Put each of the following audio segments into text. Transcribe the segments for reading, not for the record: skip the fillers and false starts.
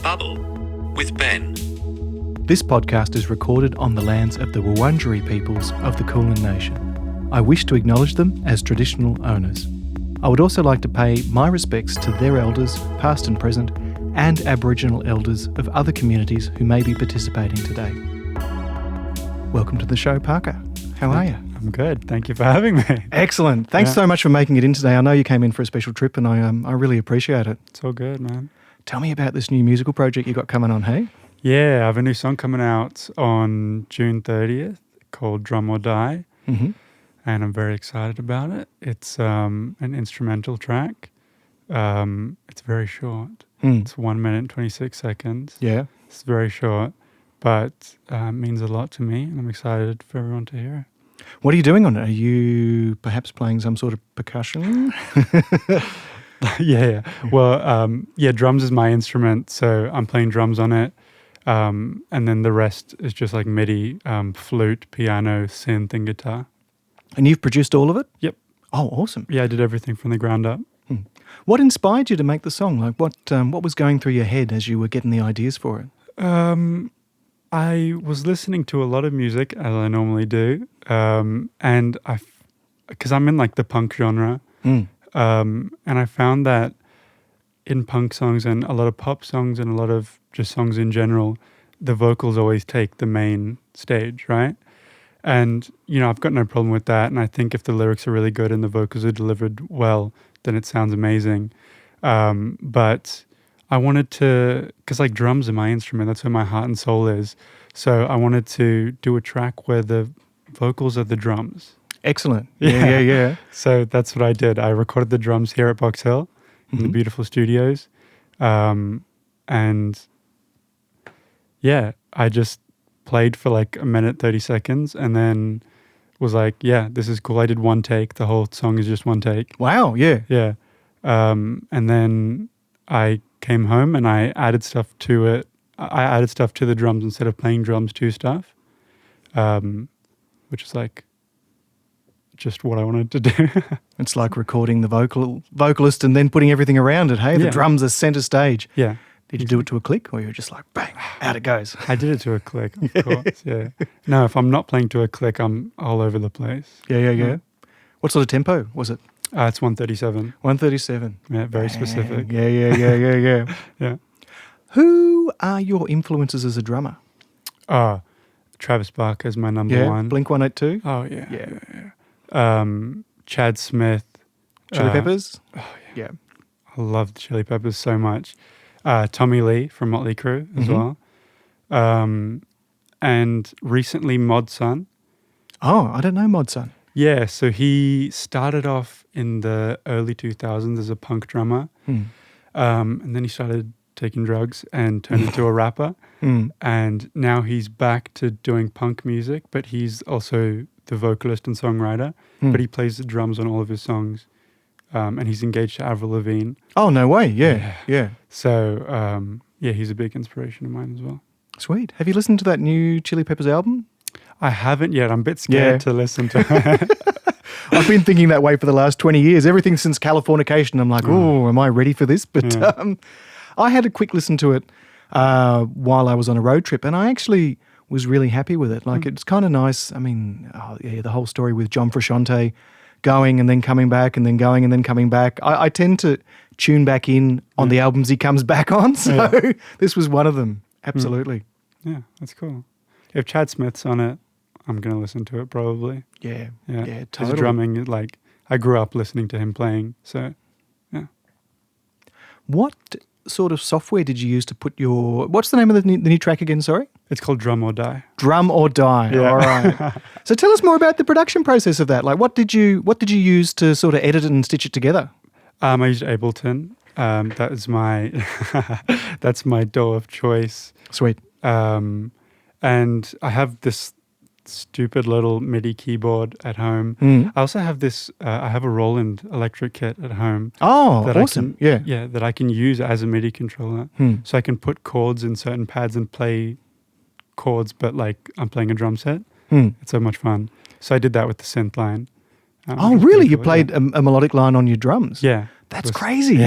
Babble with Ben. This podcast is recorded on the lands of the Wurundjeri peoples of the Kulin Nation. I wish to acknowledge them as traditional owners. I would also like to pay my respects to their elders, past and present, and Aboriginal elders of other communities who may be participating today. Welcome to the show, Parker. How are you? I'm good. Thank you for having me. Excellent. Thanks so much for making it in today. I know you came in for a special trip and I really appreciate it. It's all good, man. Tell me about this new musical project you got coming on, hey? Yeah, I have a new song coming out on June 30th called Drum or Die. Mm-hmm. And I'm very excited about it. It's an instrumental track. It's very short. It's 1 minute and 26 seconds. Yeah. It's very short, but means a lot to me, and I'm excited for everyone to hear it. What are you doing on it? Are you perhaps playing some sort of percussion? Yeah. Well, drums is my instrument, so I'm playing drums on it. And then the rest is just like MIDI, flute, piano, synth, and guitar. And you've produced all of it? Yep. Oh, awesome. Yeah, I did everything from the ground up. What inspired you to make the song? Like what was going through your head as you were getting the ideas for it? I was listening to a lot of music, as I normally do, and because I'm in like the punk genre, and I found that in punk songs and a lot of pop songs and a lot of just songs in general, the vocals always take the main stage, right? And, I've got no problem with that. And I think if the lyrics are really good and the vocals are delivered well, then it sounds amazing. But I wanted to, because like drums are my instrument, that's where my heart and soul is. So I wanted to do a track where the vocals are the drums. Excellent. Yeah. So that's what I did. I recorded the drums here at Box Hill in the beautiful studios. And yeah, I just played for like a minute, 30 seconds and then was like, yeah, this is cool. I did one take. The whole song is just one take. Wow, yeah. Yeah. And then I came home and I added stuff to it. I added stuff to the drums instead of playing drums to stuff, which is like just what I wanted to do. It's like recording the vocalist and then putting everything around it, hey? The drums are center stage. Yeah. Did you do it to a click or you were just like, bang, out it goes? I did it to a click, of course, yeah. No, if I'm not playing to a click, I'm all over the place. Yeah. What sort of tempo was it? It's 137. 137. Yeah, very specific. Yeah. Yeah. Who are your influences as a drummer? Travis Barker is my number one. Blink 182? Oh, yeah. Chad Smith. Chili Peppers? Oh, yeah. I love the Chili Peppers so much. Tommy Lee from Motley Crue as well. And recently Mod Sun. Oh, I don't know Mod Sun. Yeah, so he started off in the early 2000s as a punk drummer. And then he started taking drugs and turned into a rapper. And now he's back to doing punk music, but he's also the vocalist and songwriter. But he plays the drums on all of his songs. And he's engaged to Avril Lavigne. Oh, no way. Yeah. So, he's a big inspiration of mine as well. Sweet. Have you listened to that new Chili Peppers album? I haven't yet. I'm a bit scared to listen to it. I've been thinking that way for the last 20 years. Everything since Californication, I'm like, oh, am I ready for this? But I had a quick listen to it while I was on a road trip, and I actually was really happy with it. Like, it's kind of nice. I mean, the whole story with John Frusciante going and then coming back and then going and then coming back. I tend to tune back in on the albums he comes back on, so this was one of them. Absolutely. Yeah, that's cool. If Chad Smith's on it, I'm going to listen to it probably. Yeah, His totally. drumming, like, I grew up listening to him playing, so, yeah. What sort of software did you use to put what's the name of the new track again, sorry? It's called Drum or Die. Drum or Die, Yeah. all right. So tell us more about the production process of that. Like, what did you use to sort of edit it and stitch it together? I used Ableton. That is that's my DAW of choice. Sweet. And I have this stupid little MIDI keyboard at home. I also have this, I have a Roland electric kit at home. Oh, awesome. That I can use as a MIDI controller. So I can put chords in certain pads and play chords, but like I'm playing a drum set. It's so much fun. So I did that with the synth line. Oh, really? You played a melodic line on your drums? Yeah. That's crazy. So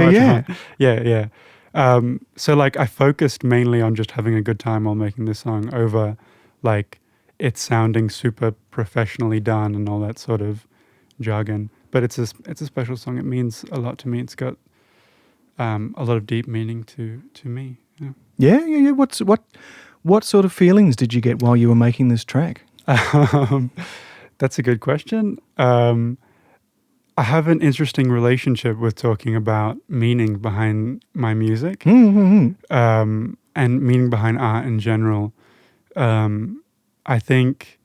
much Yeah. fun. Yeah. So like I focused mainly on just having a good time while making this song over like it sounding super professionally done and all that sort of jargon. But it's a special song. It means a lot to me. It's got a lot of deep meaning to me. Yeah. Yeah. What sort of feelings did you get while you were making this track? That's a good question. I have an interesting relationship with talking about meaning behind my music, and meaning behind art in general. I think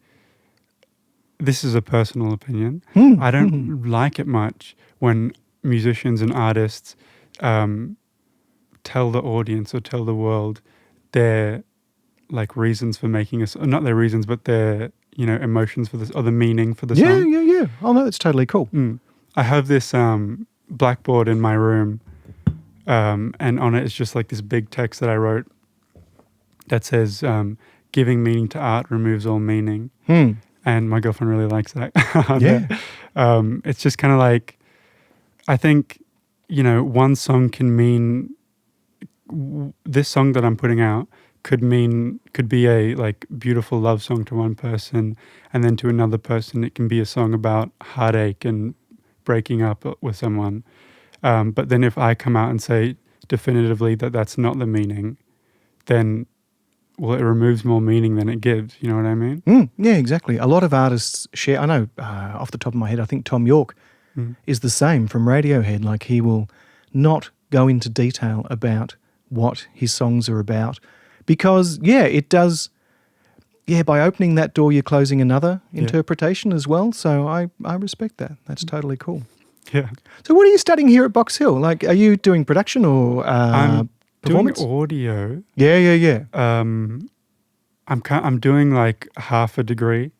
this is a personal opinion. I don't like it much when musicians and artists tell the audience or tell the world their like reasons for making a song, not their reasons, but their emotions for this or the meaning for the song. Yeah. Oh no, that's totally cool. I have this blackboard in my room, and on it is just like this big text that I wrote that says, "Giving meaning to art removes all meaning." And my girlfriend really likes that. Yeah. It's just kind of like, I think, one song can mean, this song that I'm putting out could be a like beautiful love song to one person, and then to another person it can be a song about heartache and breaking up with someone. But then if I come out and say definitively that that's not the meaning, then it removes more meaning than it gives. You know what I mean? Yeah, exactly. A lot of artists share. I know off the top of my head, I think Tom York is the same from Radiohead. Like he will not go into detail about what his songs are about because, it does. Yeah, by opening that door, you're closing another interpretation as well. So I respect that. That's totally cool. Yeah. So what are you studying here at Box Hill? Like, are you doing production or I'm performance? doing audio. Yeah. I'm doing like half a degree.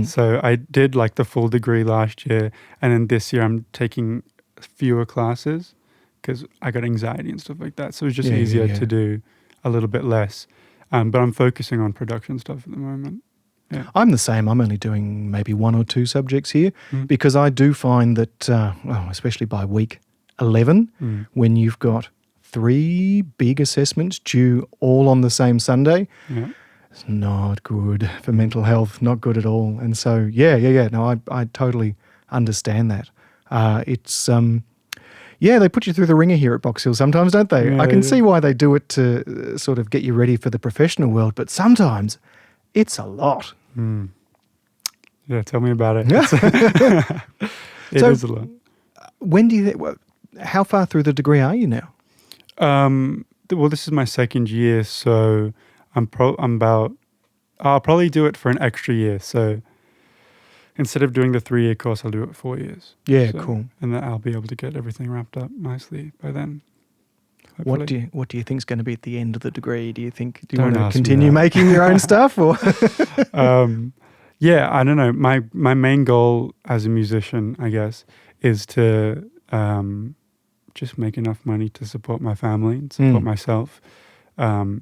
So I did like the full degree last year, and then this year I'm taking fewer classes because I got anxiety and stuff like that. So it's just easier to do a little bit less. But I'm focusing on production stuff at the moment. Yeah. I'm the same. I'm only doing maybe one or two subjects here because I do find that, especially by week 11, when you've got 3 big assessments due all on the same Sunday, it's not good for mental health, not good at all. And so, no, I totally understand that. It's... they put you through the ringer here at Box Hill sometimes, don't they? I can see why they do it to sort of get you ready for the professional world, but sometimes it's a lot. Yeah, tell me about it. It is a lot. When do you how far through the degree are you now? Well, this is my second year, so I'll probably do it for an extra year. So instead of doing the 3-year course, I'll do it 4 years. Yeah, cool. And then I'll be able to get everything wrapped up nicely by then. Hopefully. What do you think is going to be at the end of the degree? Do you want to continue making your own stuff, or? I don't know. My main goal as a musician, I guess, is to just make enough money to support my family and support myself, and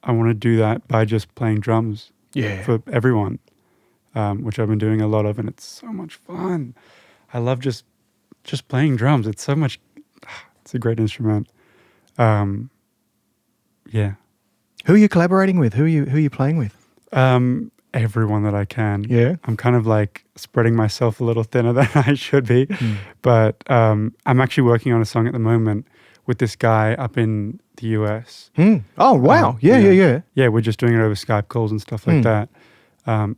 I want to do that by just playing drums for everyone. Which I've been doing a lot of, and it's so much fun. I love just playing drums. It's so much. It's a great instrument. Who are you collaborating with? Who are you playing with? Everyone that I can. Yeah. I'm kind of like spreading myself a little thinner than I should be, but I'm actually working on a song at the moment with this guy up in the US. Oh wow! Yeah. We're just doing it over Skype calls and stuff like that.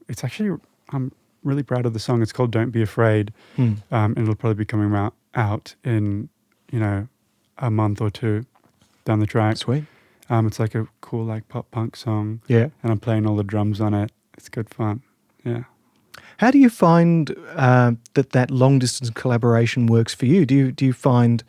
It's actually, I'm really proud of the song. It's called Don't Be Afraid. And it'll probably be coming out in, a month or 2 down the track. Sweet. It's like a cool like pop punk song. Yeah. And I'm playing all the drums on it. It's good fun. Yeah. How do you find that long distance collaboration works for you? Do you find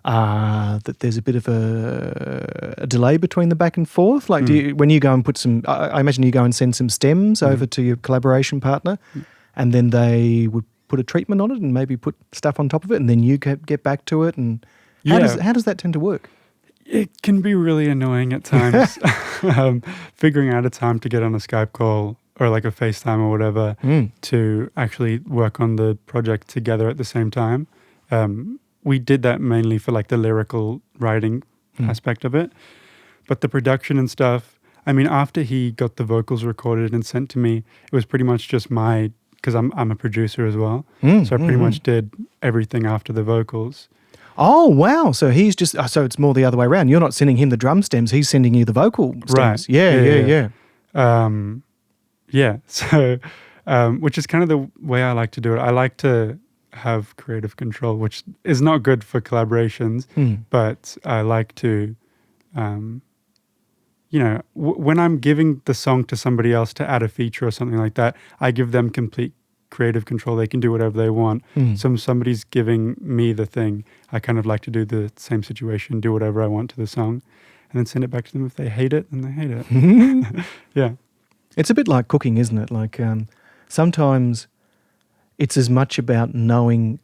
that there's a bit of a delay between the back and forth? Like, when you go and put some, I imagine you go and send some stems over to your collaboration partner, and then they would put a treatment on it and maybe put stuff on top of it, and then you get back to it. And how does that tend to work? It can be really annoying at times, figuring out a time to get on a Skype call or like a FaceTime or whatever to actually work on the project together at the same time. we did that mainly for like the lyrical writing aspect of it. But the production and stuff, I mean, after he got the vocals recorded and sent to me, it was pretty much just because I'm a producer as well. So I pretty much did everything after the vocals. Oh, wow. So he's just, so it's more the other way around. You're not sending him the drum stems, he's sending you the vocal stems. Right. Yeah. Yeah. So, which is kind of the way I like to do it. I like to have creative control, which is not good for collaborations, but I like to, when I'm giving the song to somebody else to add a feature or something like that, I give them complete creative control. They can do whatever they want. So if somebody's giving me the thing, I kind of like to do the same situation, do whatever I want to the song, and then send it back to them. If they hate it, then they hate it. Yeah. It's a bit like cooking, isn't it? Like sometimes it's as much about knowing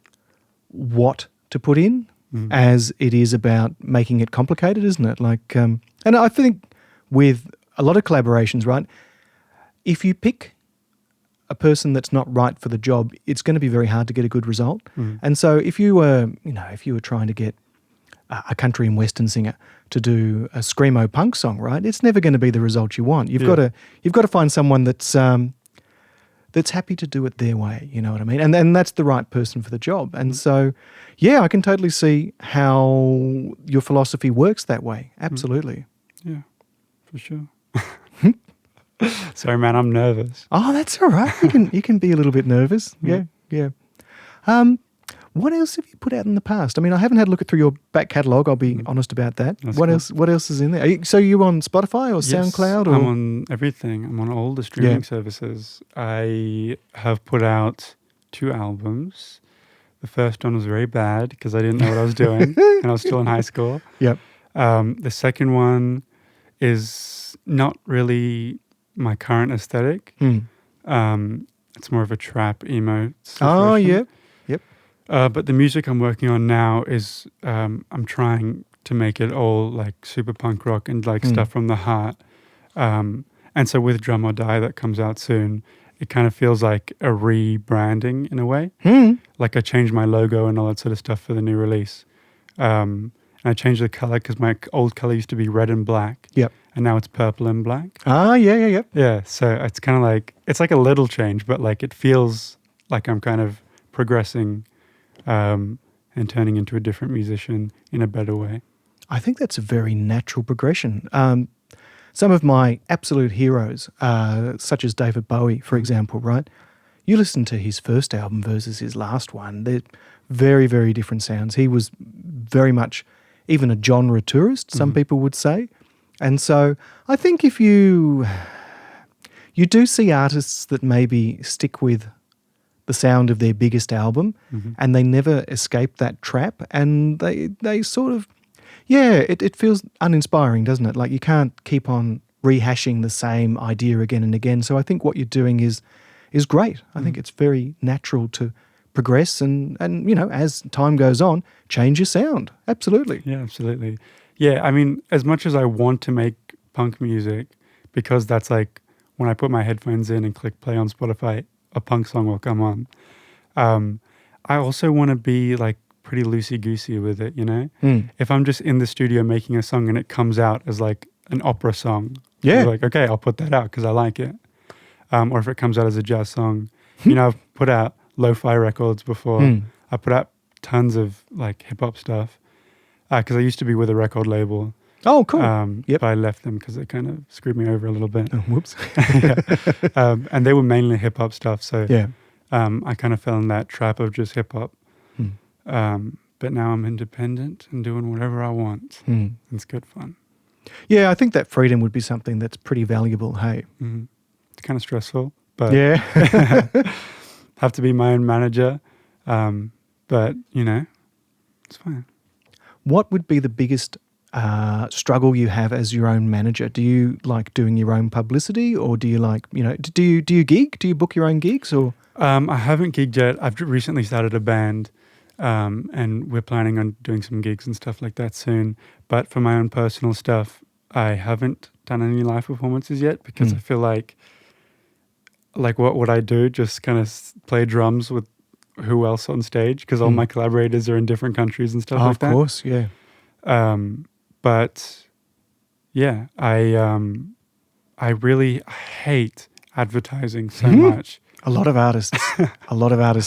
what to put in as it is about making it complicated, isn't it? Like, and I think with a lot of collaborations, right, if you pick a person that's not right for the job, it's going to be very hard to get a good result. And so if you were trying to get a country and western singer to do a screamo punk song, right, it's never going to be the result you want. You've got to find someone that's happy to do it their way. You know what I mean? And that's the right person for the job. And so, yeah, I can totally see how your philosophy works that way. Absolutely. Yeah, for sure. Sorry, man, I'm nervous. Oh, that's all right. You can be a little bit nervous. Yeah. What else have you put out in the past? I mean, I haven't had a look through your back catalogue. I'll be honest about that. That's what cool. else? What else is in there? So you on Spotify or SoundCloud? Or? I'm on everything. I'm on all the streaming services. I have put out 2 albums. The first one was very bad because I didn't know what I was doing, and I was still in high school. Yep. The second one is not really my current aesthetic. It's more of a trap emo situation. Oh, yep. But the music I'm working on now is I'm trying to make it all like super punk rock and like stuff from the heart. And so with Drum or Die that comes out soon, it kind of feels like a rebranding in a way. Like I changed my logo and all that sort of stuff for the new release. And I changed the color because my old color used to be red and black. Yep. And now it's purple and black. Ah, yeah. Yeah, so it's kind of like, it's like a little change, but like it feels like I'm kind of progressing and turning into a different musician in a better way. I think that's a very natural progression. Some of my absolute heroes, such as David Bowie, for example, right? You listen to his first album versus his last one. They're very, very different sounds. He was very much even a genre tourist, some people would say. And so I think if you do see artists that maybe stick with the sound of their biggest album and they never escape that trap, and they sort of, it feels uninspiring, doesn't it? Like you can't keep on rehashing the same idea again and again. So I think what you're doing is great. I think it's very natural to progress and as time goes on, change your sound. Absolutely. Yeah, absolutely. Yeah, I mean, as much as I want to make punk music, because that's like when I put my headphones in and click play on Spotify, a punk song will come on. I also want to be like pretty loosey-goosey with it, you know? If I'm just in the studio making a song and it comes out as like an opera song, I'm like, okay, I'll put that out because I like it. Or if it comes out as a jazz song. I've put out lo-fi records before. I put out tons of like hip-hop stuff because I used to be with a record label. Oh, cool. But I left them because they kind of screwed me over a little bit. Oh, whoops. And they were mainly hip-hop stuff. So Yeah. I kind of fell in that trap of just hip-hop. But now I'm independent and doing whatever I want. It's good fun. Yeah, I think that freedom would be something that's pretty valuable, hey? It's kind of stressful, but Yeah. have to be my own manager. But, it's fine. What would be the biggest struggle you have as your own manager? Do you like doing your own publicity, or do you like, do you gig? Do you book your own gigs, or? I haven't gigged yet. I've recently started a band, and we're planning on doing some gigs and stuff like that soon. But for my own personal stuff, I haven't done any live performances yet because I feel like what would I do? Just kind of play drums with who else on stage because all my collaborators are in different countries and stuff like that. Of course, yeah. But yeah, I really hate advertising so much. A lot of artists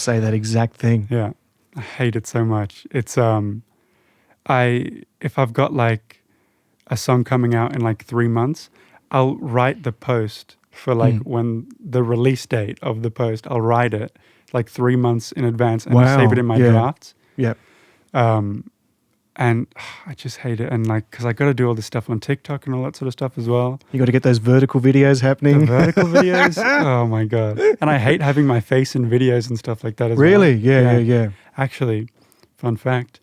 say that exact thing. Yeah, I hate it so much. It's if I've got like a song coming out in like 3 months, I'll write the post for like when the release date of the post. I'll write it like 3 months in advance and save it in my drafts. Yep. And I just hate it. And like, because I got to do all this stuff on TikTok and all that sort of stuff as well. You got to get those vertical videos happening. The vertical videos? Oh my God. And I hate having my face in videos and stuff like that as well. Really? Yeah. Actually, fun fact,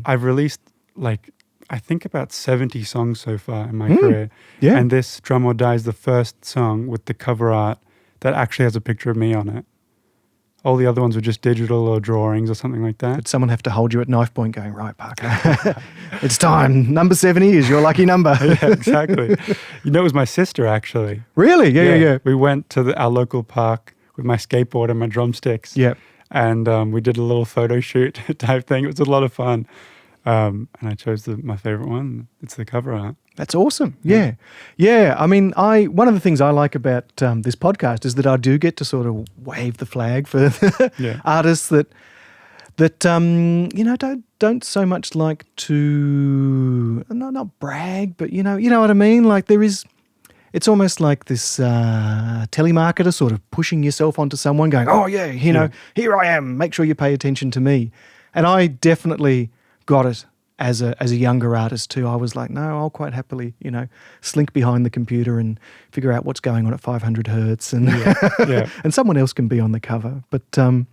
I've released like, I think about 70 songs so far in my career. Yeah. And this Drum or Die is the first song with the cover art that actually has a picture of me on it. All the other ones were just digital or drawings or something like that. But someone have to hold you at knife point going, right, Parker, it's time. Number 70 is your lucky number. Yeah, exactly. You know, it was my sister actually. Really? Yeah. We went to our local park with my skateboard and my drumsticks. Yep. And we did a little photo shoot type thing. It was a lot of fun. And I chose my favorite one. It's the cover art. That's awesome. Yeah. I mean, one of the things I like about this podcast is that I do get to sort of wave the flag for artists that you know don't so much like to not brag, but you know what I mean. Like it's almost like this telemarketer sort of pushing yourself onto someone, going, oh yeah, you know, here I am. Make sure you pay attention to me. And I definitely got it. As a younger artist too, I was like, no, I'll quite happily, you know, slink behind the computer and figure out what's going on at 500 hertz, and and someone else can be on the cover. But I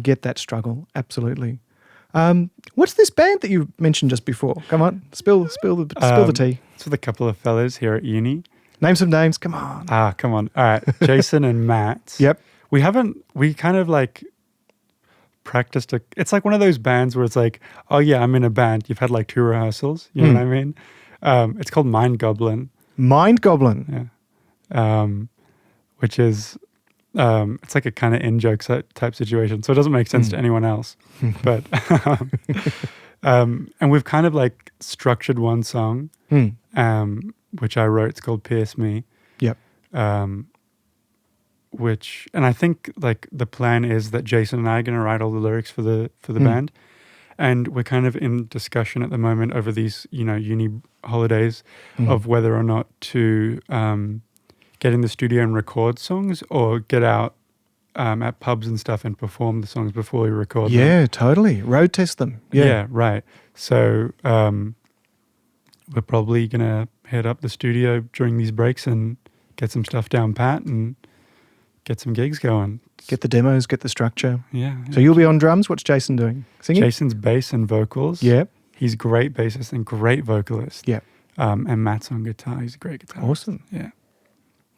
get that struggle absolutely. What's this band that you mentioned just before? Come on, spill the tea. It's with a couple of fellas here at uni. Name some names. Come on. Come on. All right, Jason and Matt. Yep. We kind of like practiced it's like one of those bands where it's like, oh yeah, I'm in a band. You've had like 2 rehearsals. You know what I mean? It's called Mind Goblin. Mind Goblin. Yeah. Which is, it's like a kind of in-joke type situation. So it doesn't make sense to anyone else. But, and we've kind of like structured one song, which I wrote. It's called Pierce Me. Yep. And I think like the plan is that Jason and I are going to write all the lyrics for the band, and we're kind of in discussion at the moment over these, you know, uni holidays of whether or not to get in the studio and record songs or get out at pubs and stuff and perform the songs before we record them. Yeah, totally. Road test them. Yeah, right. So we're probably going to head up the studio during these breaks and get some stuff down pat and get some gigs going. Get the demos, get the structure. Yeah. So you'll be on drums. What's Jason doing? Singing? Jason's bass and vocals. Yep. He's great bassist and great vocalist. Yep. And Matt's on guitar. He's a great guitarist. Awesome. Yeah.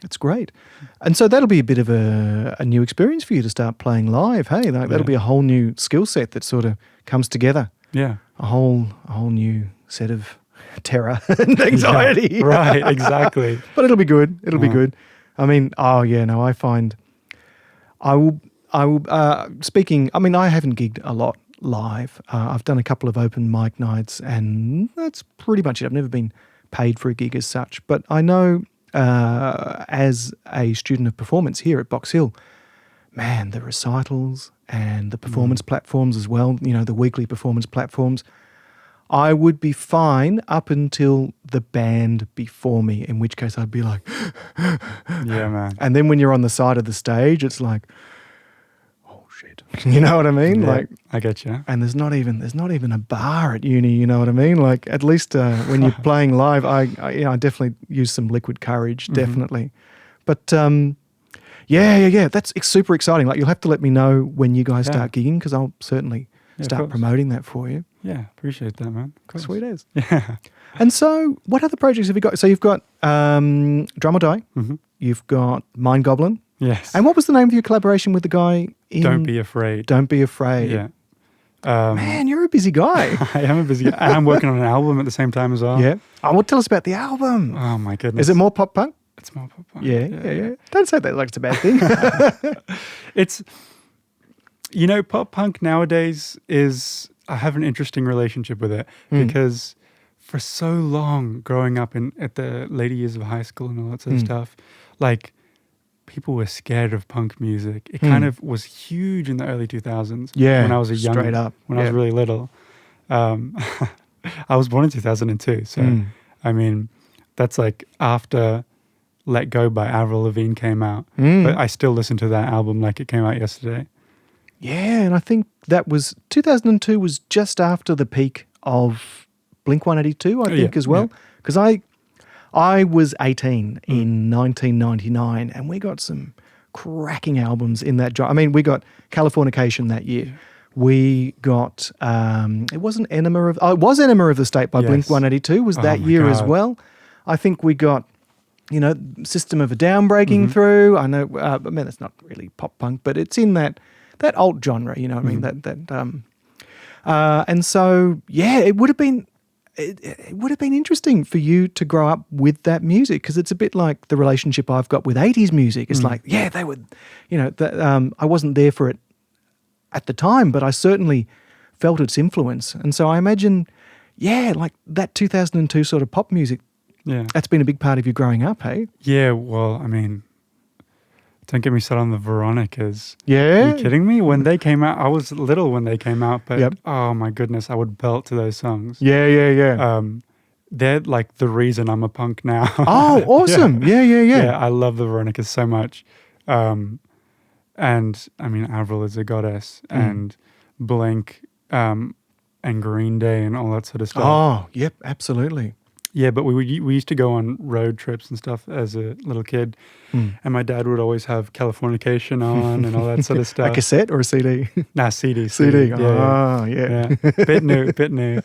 That's great. And so that'll be a bit of a new experience for you to start playing live, hey? That'll be a whole new skill set that sort of comes together. Yeah. A whole new set of terror and anxiety. Yeah, right, exactly. But it'll be good. It'll be good. I mean, I find I will speaking, I mean, I haven't gigged a lot live. I've done a couple of open mic nights and that's pretty much it. I've never been paid for a gig as such, but I know as a student of performance here at Box Hill, man, the recitals and the performance platforms as well, you know, the weekly performance platforms, I would be fine up until the band before me, in which case I'd be like, yeah, man. And then when you're on the side of the stage, it's like, oh shit, you know what I mean? Yeah, like, I get you. And there's not even a bar at uni, you know what I mean? Like, at least when you're playing live, I definitely use some liquid courage, definitely. But that's super exciting. Like, you'll have to let me know when you guys start gigging, because I'll certainly start promoting that for you. Yeah, appreciate that, man. Sweet as. Yeah. And so, what other projects have you got? So you've got Drum or Die. You've got Mind Goblin. Yes. And what was the name of your collaboration with the guy in... Don't Be Afraid. Don't Be Afraid. Yeah. Man, you're a busy guy. I am a busy guy. And I'm working on an album at the same time as well. Yeah. Oh, well, tell us about the album. Oh, my goodness. Is it more pop punk? It's more pop punk. Yeah. Don't say that like it's a bad thing. Pop punk nowadays I have an interesting relationship with it because for so long growing up at the later years of high school and all that sort of stuff, like people were scared of punk music. It kind of was huge in the early 2000s. Yeah, when I was straight up. When I was really little. I was born in 2002, so I mean, that's like after Let Go by Avril Lavigne came out, but I still listen to that album like it came out yesterday. Yeah, and I think that was 2002 was just after the peak of Blink-182, I think, as well. Because I was 18 in 1999, and we got some cracking albums in that. I mean, we got Californication that year. We got it wasn't Enema of it was Enema of the State by Blink-182 was that year as well. I think we got System of a Down breaking through. I know, I mean, it's not really pop punk, but it's in that alt genre. You know what I mean? And so it would have been. It would have been interesting for you to grow up with that music because it's a bit like the relationship I've got with 80s music. It's like, they would, I wasn't there for it at the time, but I certainly felt its influence. And so I imagine, like that 2002 sort of pop music, that's been a big part of you growing up, hey? Yeah, well, I mean, don't get me started on the Veronicas. Yeah? Are you kidding me? When they came out, I was little when they came out, but oh my goodness, I would belt to those songs. Yeah. They're like the reason I'm a punk now. Oh, awesome. Yeah. Yeah, I love the Veronicas so much. And I mean, Avril is a goddess, and Blink, and Green Day, and all that sort of stuff. Oh, yep, absolutely. Yeah, but we used to go on road trips and stuff as a little kid, and my dad would always have Californication on and all that sort of stuff. A cassette or a CD? Nah, CD. CD. Yeah, oh, yeah. Bit new.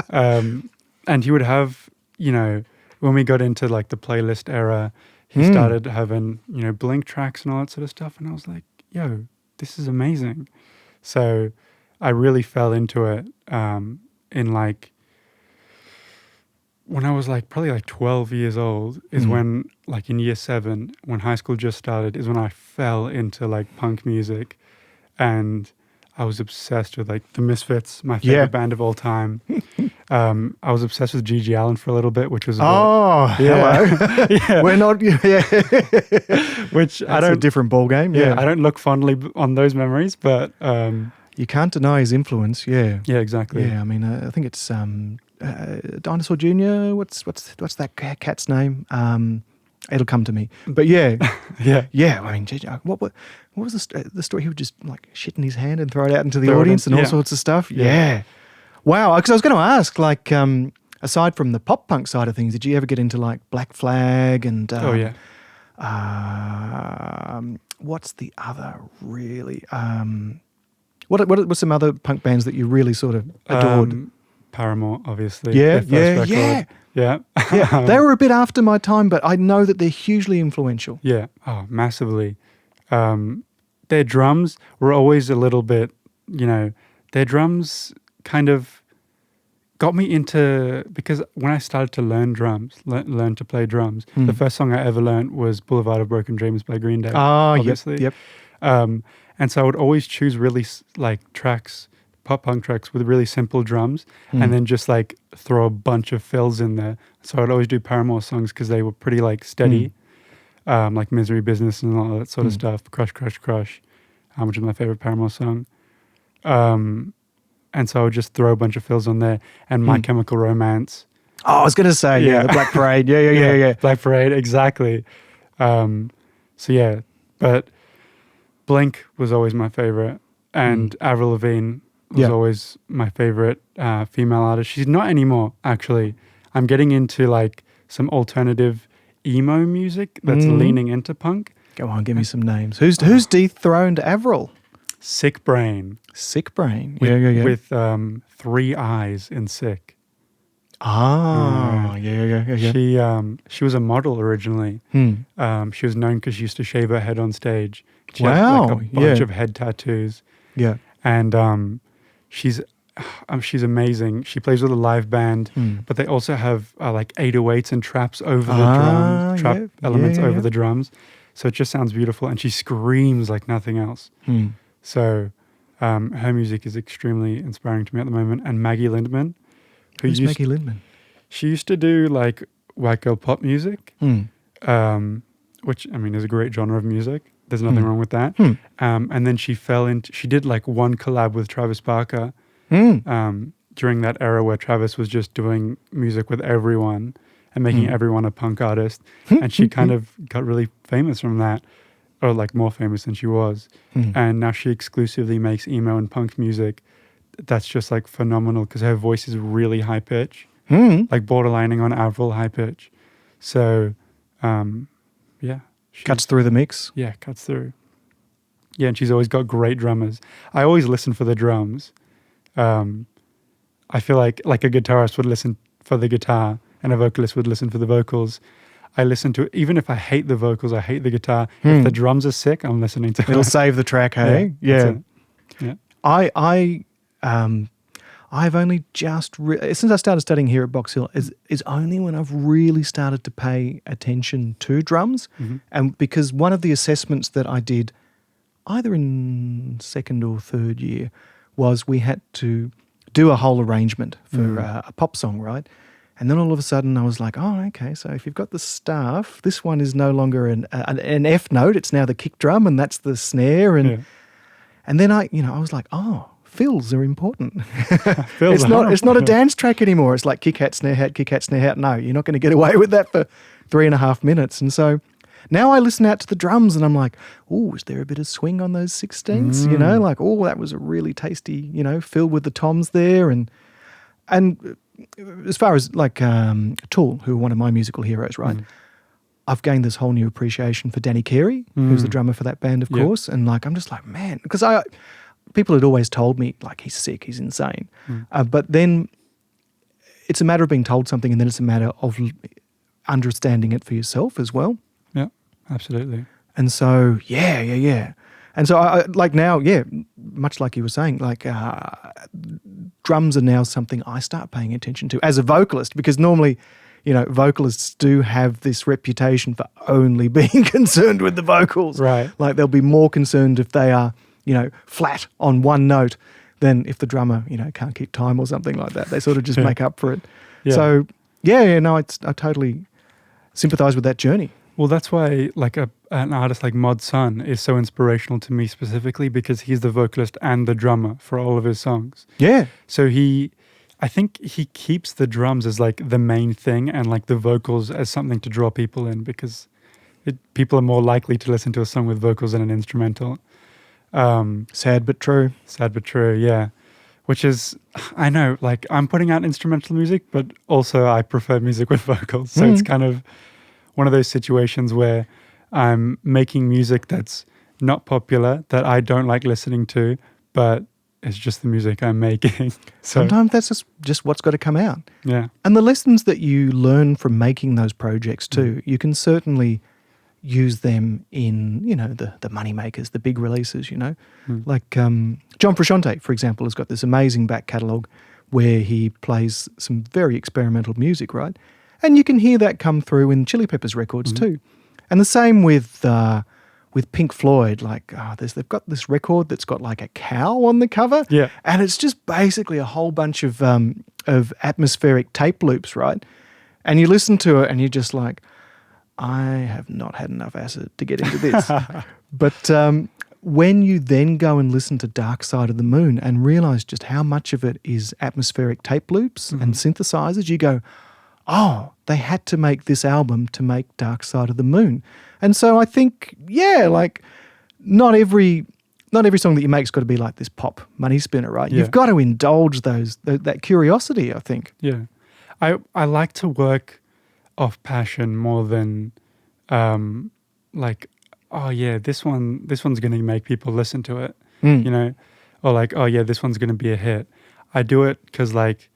And he would have, when we got into like the playlist era, he started having, Blink tracks and all that sort of stuff, and I was like, yo, this is amazing. So I really fell into it in like, when I was like probably like 12 years old is when, like in year 7, when high school just started, is when I fell into like punk music, and I was obsessed with like the Misfits, my favorite band of all time. I was obsessed with Gigi Allen for a little bit, which was hello. We're not, which that's a different ball game. Yeah, I don't look fondly on those memories, but you can't deny his influence. Yeah, exactly. Yeah, I mean, I think it's Dinosaur Jr. What's that cat's name? It'll come to me. But yeah. I mean, what was the story? He would just like shit in his hand and throw it out into the audience and all sorts of stuff. Yeah. Wow. Because I was going to ask, like, aside from the pop punk side of things, did you ever get into like Black Flag and? What's the other really? What's some other punk bands that you really sort of adored? Paramore, obviously. Yeah. They were a bit after my time, but I know that they're hugely influential. Yeah, massively. Their drums were always a little bit, their drums kind of got me into, because when I started to learn to play drums, the first song I ever learned was Boulevard of Broken Dreams by Green Day. Obviously. Yep. And so I would always choose really like pop punk tracks with really simple drums, and then just like throw a bunch of fills in there. So I'd always do Paramore songs because they were pretty like steady, like Misery Business and all that sort of stuff. Crush, which is my favorite Paramore song. And so I would just throw a bunch of fills on there, and My Chemical Romance. Oh, I was going to say, the Black Parade. Yeah. Black Parade, exactly. But Blink was always my favorite, and Avril Lavigne was always my favorite female artist. She's not anymore, actually. I'm getting into like some alternative emo music that's leaning into punk. Go on, give me some names. Who's dethroned Avril? Sick Brain. Yeah. With 3 eyes in Sick. Yeah. She was a model originally. She was known because she used to shave her head on stage. She had like a bunch of head tattoos. Yeah. And she's amazing. She plays with a live band, but they also have like 808s and traps over the drums, trap elements over the drums. So it just sounds beautiful, and she screams like nothing else. So Her music is extremely inspiring to me at the moment. And Maggie Lindman, Who's Maggie Lindman? She used to do like white girl pop music, which I mean is a great genre of music. There's nothing wrong with that. And then she did like one collab with Travis Barker during that era where Travis was just doing music with everyone and making everyone a punk artist. And she kind of got really famous from that, or like more famous than she was. And now she exclusively makes emo and punk music. That's just like phenomenal because her voice is really high pitch, like borderlining on Avril high pitch. So, yeah. Cuts through the mix. Yeah, cuts through. Yeah, and she's always got great drummers. I always listen for the drums. I feel like a guitarist would listen for the guitar and a vocalist would listen for the vocals. I listen to it, even if I hate the vocals, I hate the guitar. If the drums are sick, I'm listening to it. It'll save the track, hey? Yeah. I've only just, since I started studying here at Box Hill, is only when I've really started to pay attention to drums. And because one of the assessments that I did either in second or third year was we had to do a whole arrangement for a pop song, right? And then all of a sudden I was like, oh, okay, so if you've got the staff, this one is no longer an F note, it's now the kick drum and that's the snare. And then I was like, oh, fills are important. It's not a dance track anymore. It's like kick hat, snare hat, kick hat, snare hat. No, you're not going to get away with that for 3.5 minutes. And so now I listen out to the drums and I'm like, oh, is there a bit of swing on those 16ths? You know, like, oh, that was a really tasty, fill with the toms there. And as far as like Tool, who are one of my musical heroes, right? I've gained this whole new appreciation for Danny Carey, who's the drummer for that band, of course. And like, I'm just like, man, because people had always told me like, he's sick, he's insane. But then it's a matter of being told something and then it's a matter of understanding it for yourself as well. Yeah, absolutely. And so, yeah. And so I like now, much like you were saying, like drums are now something I start paying attention to as a vocalist, because normally, vocalists do have this reputation for only being concerned with the vocals. Right. Like they'll be more concerned if they are, flat on one note than if the drummer, can't keep time or something like that. They sort of just make up for it. Yeah. So, I totally sympathize with that journey. Well, that's why like an artist like Mod Sun is so inspirational to me specifically, because he's the vocalist and the drummer for all of his songs. Yeah. So I think he keeps the drums as like the main thing and like the vocals as something to draw people in, because people are more likely to listen to a song with vocals than an instrumental. Sad but true. Sad but true, yeah. Which is, I know, like I'm putting out instrumental music, but also I prefer music with vocals. So it's kind of one of those situations where I'm making music that's not popular, that I don't like listening to, but it's just the music I'm making. So sometimes that's just what's got to come out. Yeah. And the lessons that you learn from making those projects too, you can certainly use them in, the money makers, the big releases, Like John Frusciante, for example, has got this amazing back catalogue where he plays some very experimental music, right? And you can hear that come through in Chili Peppers records too. And the same with Pink Floyd, like they've got this record that's got like a cow on the cover, and it's just basically a whole bunch of atmospheric tape loops, right? And you listen to it and you're just like, I have not had enough acid to get into this. But when you then go and listen to Dark Side of the Moon and realize just how much of it is atmospheric tape loops and synthesizers, you go, oh, they had to make this album to make Dark Side of the Moon. And so I think, like not every song that you make's got to be like this pop money spinner, right? You've got to indulge that curiosity, I think. Yeah. I like to work off passion more than like, oh yeah, this one's going to make people listen to it, or like, oh yeah, this one's going to be a hit. I do it because like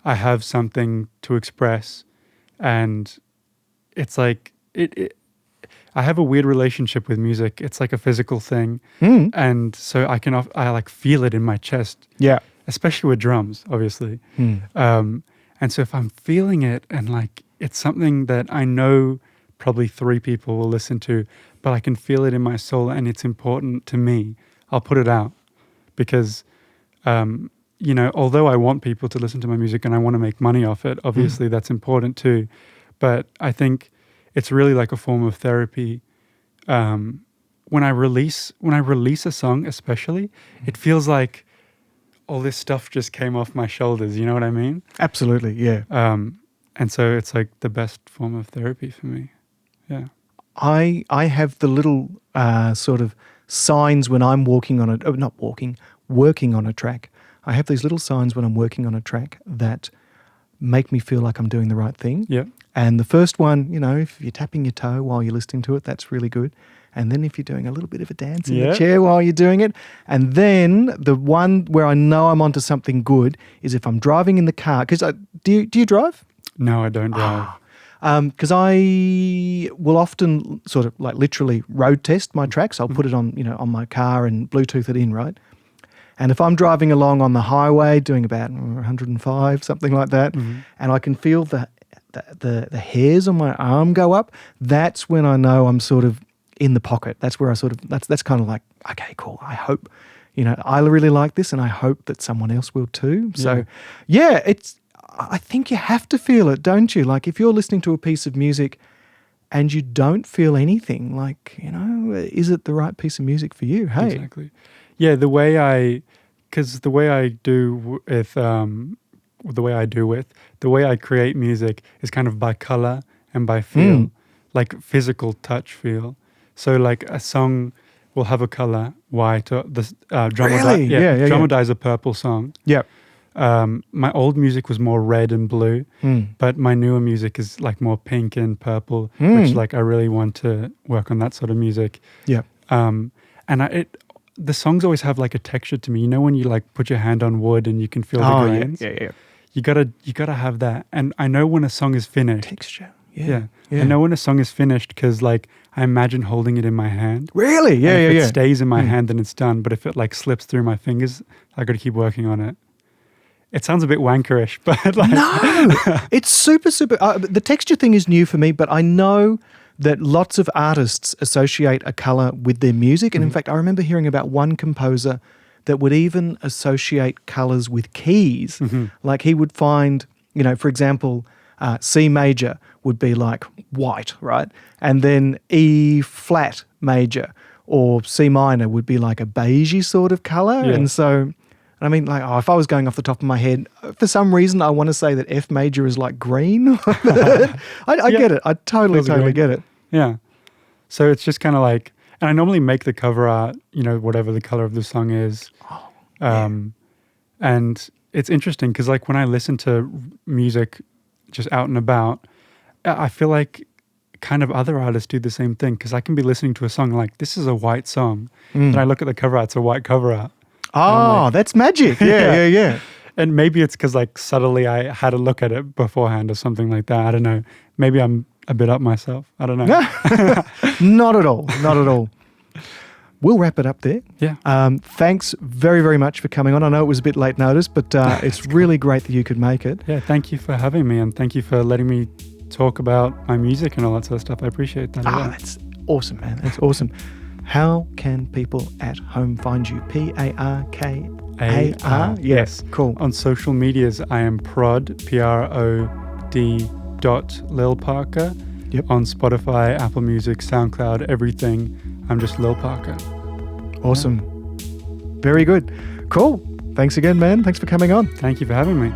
I have something to express, and it's like I have a weird relationship with music. It's like a physical thing, and so I like feel it in my chest. Yeah, especially with drums, obviously. And so if I'm feeling it and like it's something that I know probably 3 people will listen to, but I can feel it in my soul and it's important to me, I'll put it out because, although I want people to listen to my music and I want to make money off it, obviously that's important too. But I think it's really like a form of therapy. When I release a song, especially, it feels like all this stuff just came off my shoulders. You know what I mean? Absolutely, yeah. And so it's like the best form of therapy for me. Yeah. I have the little sort of signs when I'm working on a track. I have these little signs when I'm working on a track that make me feel like I'm doing the right thing. Yeah. And the first one, if you're tapping your toe while you're listening to it, that's really good. And then if you're doing a little bit of a dance in the chair while you're doing it. And then the one where I know I'm onto something good is if I'm driving in the car. Because do you drive? No, I don't drive. Because I will often sort of like literally road test my tracks. I'll put it on, on my car and Bluetooth it in, right? And if I'm driving along on the highway doing about 105, something like that, and I can feel the hairs on my arm go up, that's when I know I'm sort of in the pocket. That's where I sort of, that's kind of like, okay, cool. I hope, I really like this and I hope that someone else will too. So yeah, I think you have to feel it, don't you? Like if you're listening to a piece of music and you don't feel anything, like, is it the right piece of music for you? Hey. Exactly. Yeah, the way I create music is kind of by color and by feel, like physical touch feel. So like a song will have a color, white, or the drummer. Really? Drummer Die's a purple song. Yeah. My old music was more red and blue, but my newer music is like more pink and purple, which like I really want to work on that sort of music. Yeah. And the songs always have like a texture to me. When you like put your hand on wood and you can feel the grains. Yeah. You gotta have that. And I know when a song is finished. Texture. Yeah. I know when a song is finished because like I imagine holding it in my hand. Really? Yeah, and if yeah. it stays in my hand, then it's done. But if it like slips through my fingers, I got to keep working on it. It sounds a bit wankerish, but like no, it's super. The texture thing is new for me, but I know that lots of artists associate a color with their music. And in fact, I remember hearing about one composer that would even associate colors with keys. Like he would find, for example, C major would be like white, right? And then E flat major or C minor would be like a beigey sort of color. Yeah. And so, I mean, like, if I was going off the top of my head, for some reason, I want to say that F major is like green. I get it. I totally get it. Yeah. So it's just kind of like, and I normally make the cover art, whatever the color of the song is. And it's interesting because like when I listen to music just out and about, I feel like kind of other artists do the same thing because I can be listening to a song like, this is a white song. And I look at the cover art, it's a white cover art. Oh, like, that's magic. Yeah. And maybe it's because like subtly I had a look at it beforehand or something like that. I don't know. Maybe I'm a bit up myself. I don't know. Not at all. We'll wrap it up there. Yeah. Thanks very, very much for coming on. I know it was a bit late notice, but it's really great that you could make it. Yeah, thank you for having me and thank you for letting me talk about my music and all that sort of stuff. I appreciate that. That's awesome, man. That's awesome. How can people at home find you? Parkar? Yes. Cool. On social medias, I am prod, Lil Parkar. Yep. On Spotify, Apple Music, SoundCloud, everything. I'm just Lil Parkar. Awesome. Very good. Cool. Thanks again, man. Thanks for coming on. Thank you for having me.